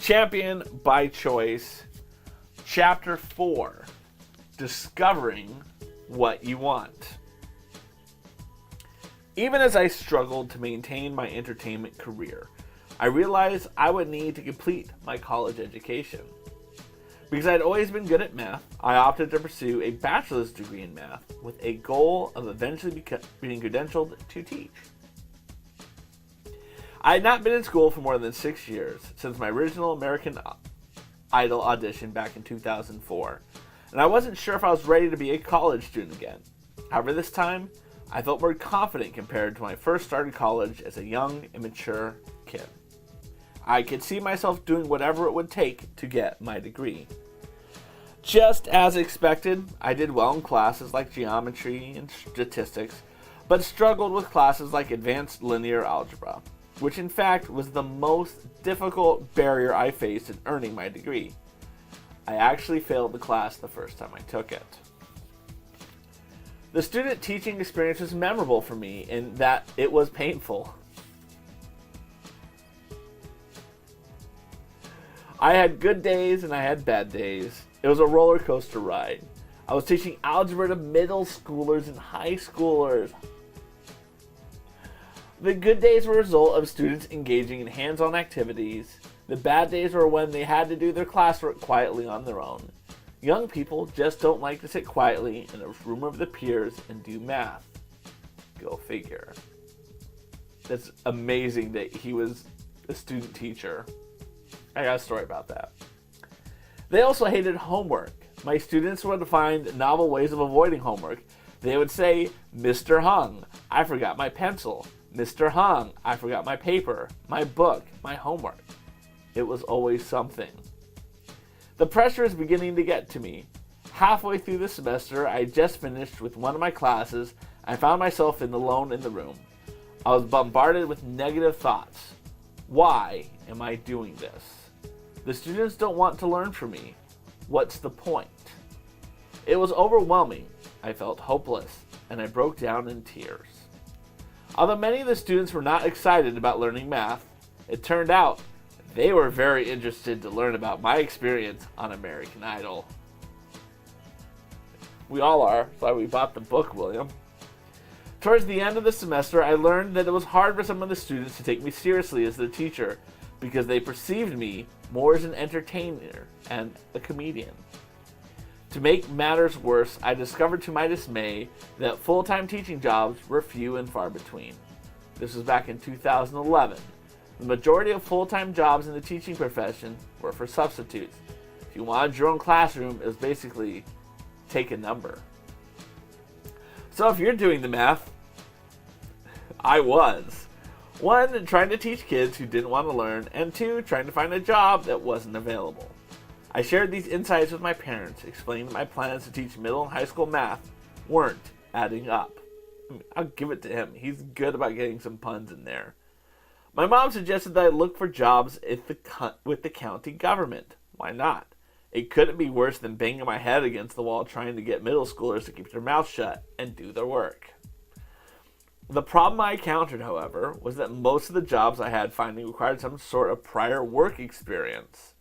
Champion by Choice, Chapter 4, Discovering What You Want. Even as I struggled to maintain my entertainment career, I realized I would need to complete my college education. Because I'd always been good at math, I opted to pursue a bachelor's degree in math with a goal of eventually being credentialed to teach. I had not been in school for more than 6 years since my original American Idol audition back in 2004, and I wasn't sure if I was ready to be a college student again. However, this time, I felt more confident compared to when I first started college as a young, immature kid. I could see myself doing whatever it would take to get my degree. Just as expected, I did well in classes like geometry and statistics, but struggled with classes like advanced linear algebra, which in fact was the most difficult barrier I faced in earning my degree. I actually failed the class the first time I took it. The student teaching experience was memorable for me in that it was painful. I had good days and I had bad days. It was a roller coaster ride. I was teaching algebra to middle schoolers and high schoolers. The good days were a result of students engaging in hands-on activities. The bad days were when they had to do their classwork quietly on their own. Young people just don't like to sit quietly in a room of their peers and do math. Go figure. That's amazing that he was a student teacher. I got a story about that. They also hated homework. My students would find novel ways of avoiding homework. They would say, "Mr. Hung, I forgot my pencil. Mr. Hung, I forgot my paper, my book, my homework." It was always something. The pressure is beginning to get to me. Halfway through the semester, I just finished with one of my classes. I found myself alone in the room. I was bombarded with negative thoughts. Why am I doing this? The students don't want to learn from me. What's the point? It was overwhelming. I felt hopeless, and I broke down in tears. Although many of the students were not excited about learning math, it turned out they were very interested to learn about my experience on American Idol. We all are. That's why we bought the book, William. Towards the end of the semester, I learned that it was hard for some of the students to take me seriously as their teacher because they perceived me more as an entertainer and a comedian. To make matters worse, I discovered to my dismay that full-time teaching jobs were few and far between. This was back in 2011. The majority of full-time jobs in the teaching profession were for substitutes. If you wanted your own classroom, it was basically take a number. So if you're doing the math, I was. 1, trying to teach kids who didn't want to learn, and 2, trying to find a job that wasn't available. I shared these insights with my parents, explaining that my plans to teach middle and high school math weren't adding up. I'll give it to him. He's good about getting some puns in there. My mom suggested that I look for jobs with the county government. Why not? It couldn't be worse than banging my head against the wall trying to get middle schoolers to keep their mouths shut and do their work. The problem I encountered, however, was that most of the jobs I had finding required some sort of prior work experience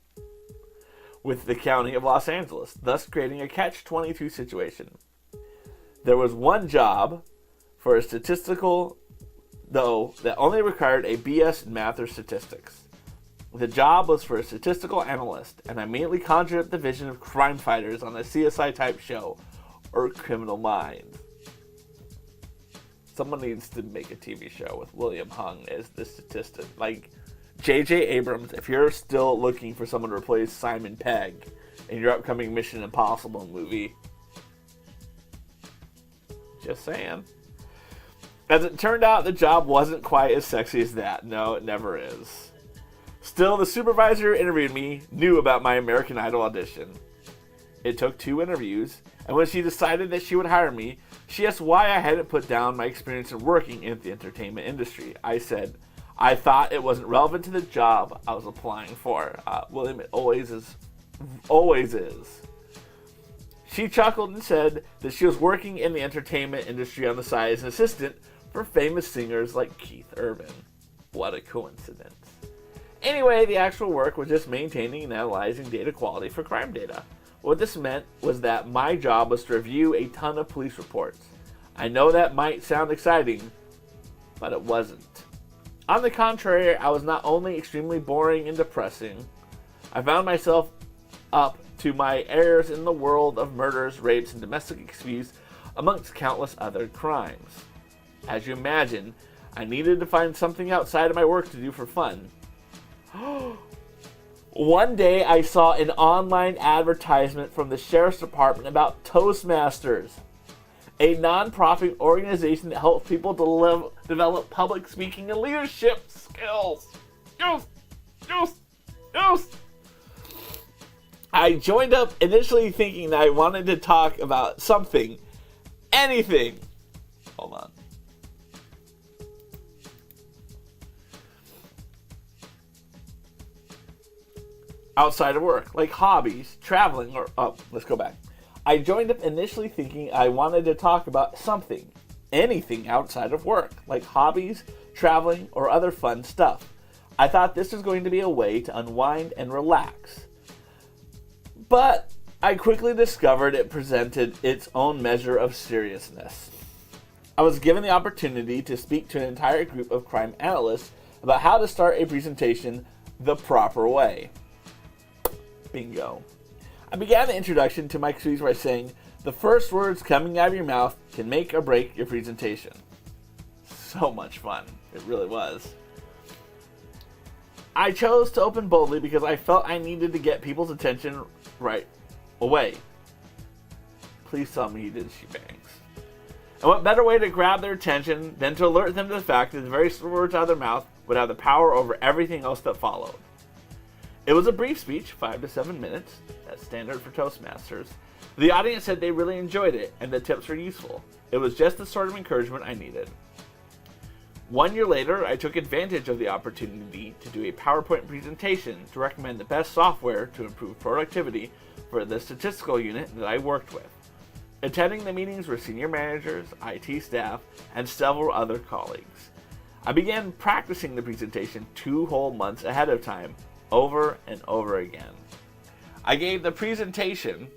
with the County of Los Angeles, thus creating a catch-22 situation. There was one job for a statistical, though, that only required a BS in math or statistics. The job was for a statistical analyst, and I immediately conjured up the vision of crime fighters on a CSI-type show, or Criminal Minds. Someone needs to make a TV show with William Hung as the statistic. Like, J.J. Abrams, if you're still looking for someone to replace Simon Pegg in your upcoming Mission Impossible movie, just saying. As it turned out, the job wasn't quite as sexy as that. No, it never is. Still, the supervisor who interviewed me knew about my American Idol audition. It took 2 interviews, and when she decided that she would hire me, she asked why I hadn't put down my experience in working in the entertainment industry. I said, I thought it wasn't relevant to the job I was applying for. William, it always is. Always is. She chuckled and said that she was working in the entertainment industry on the side as an assistant for famous singers like Keith Urban. What a coincidence. Anyway, the actual work was just maintaining and analyzing data quality for crime data. What this meant was that my job was to review a ton of police reports. I know that might sound exciting, but it wasn't. On the contrary, I was not only extremely boring and depressing, I found myself up to my errors in the world of murders, rapes, and domestic abuse amongst countless other crimes. As you imagine, I needed to find something outside of my work to do for fun. One day I saw an online advertisement from the Sheriff's Department about Toastmasters, a non-profit organization that helps people develop public speaking and leadership skills. I joined up initially thinking that I wanted to talk about something, anything. Hold on. Outside of work, like hobbies, traveling, or, let's go back. I joined up initially thinking I wanted to talk about something, anything outside of work, like hobbies, traveling, or other fun stuff. I thought this was going to be a way to unwind and relax. But I quickly discovered it presented its own measure of seriousness. I was given the opportunity to speak to an entire group of crime analysts about how to start a presentation the proper way. Bingo. I began the introduction to my speech by saying, the first words coming out of your mouth can make or break your presentation. So much fun. It really was. I chose to open boldly because I felt I needed to get people's attention right away. Please tell me he did shebangs. And what better way to grab their attention than to alert them to the fact that the very words out of their mouth would have the power over everything else that followed. It was a brief speech, 5 to 7 minutes. That's standard for Toastmasters. The audience said they really enjoyed it and the tips were useful. It was just the sort of encouragement I needed. 1 year later, I took advantage of the opportunity to do a PowerPoint presentation to recommend the best software to improve productivity for the statistical unit that I worked with. Attending the meetings were senior managers, IT staff, and several other colleagues. I began practicing the presentation 2 whole months ahead of time, over and over again. I gave the presentation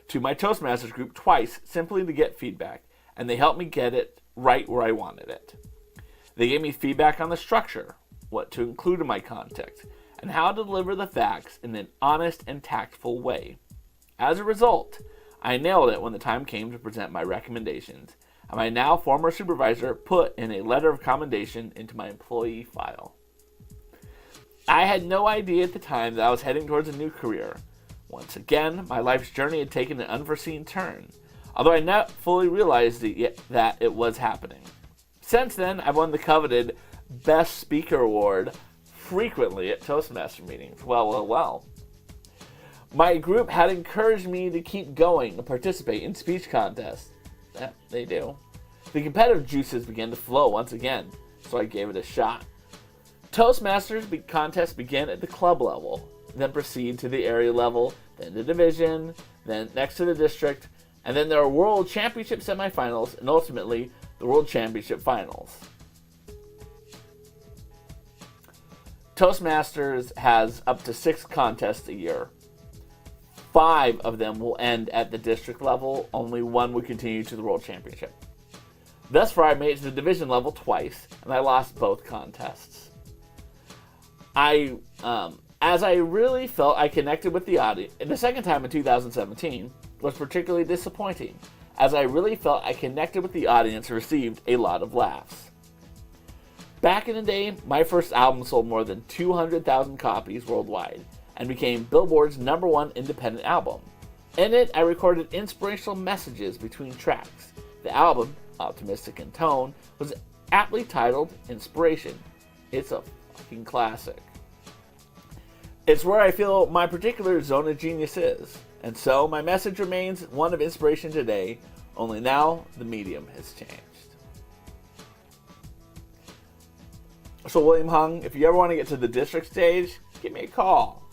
to my Toastmasters group twice simply to get feedback, and they helped me get it right where I wanted it. They gave me feedback on the structure, what to include in my context, and how to deliver the facts in an honest and tactful way. As a result, I nailed it when the time came to present my recommendations, and my now former supervisor put in a letter of commendation into my employee file. I had no idea at the time that I was heading towards a new career. Once again, my life's journey had taken an unforeseen turn, although I not fully realized that it was happening. Since then, I've won the coveted Best Speaker Award frequently at Toastmaster meetings. Well. My group had encouraged me to keep going and participate in speech contests. Yeah, they do. The competitive juices began to flow once again, so I gave it a shot. Toastmasters contests begin at the club level, then proceed to the area level, then the division, then next to the district, and then there are World Championship semifinals, and ultimately the World Championship finals. Toastmasters has up to 6 contests a year. 5 of them will end at the district level, only 1 will continue to the World Championship. Thus far, I made it to the division level twice, and I lost both contests. As I really felt I connected with the audience, the second time in 2017 was particularly disappointing, as I really felt I connected with the audience and received a lot of laughs. Back in the day, my first album sold more than 200,000 copies worldwide and became Billboard's #1 independent album. In it, I recorded inspirational messages between tracks. The album, optimistic in tone, was aptly titled Inspiration. It's a fucking classic. It's where I feel my particular zone of genius is, and so my message remains one of inspiration today, only now the medium has changed. So William Hung, if you ever want to get to the district stage, give me a call.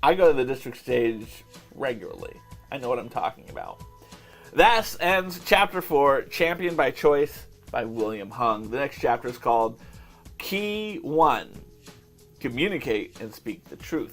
I go to the district stage regularly. I know what I'm talking about. That ends Chapter 4, Champion by Choice by William Hung. The next chapter is called Key 1. Communicate and speak the truth.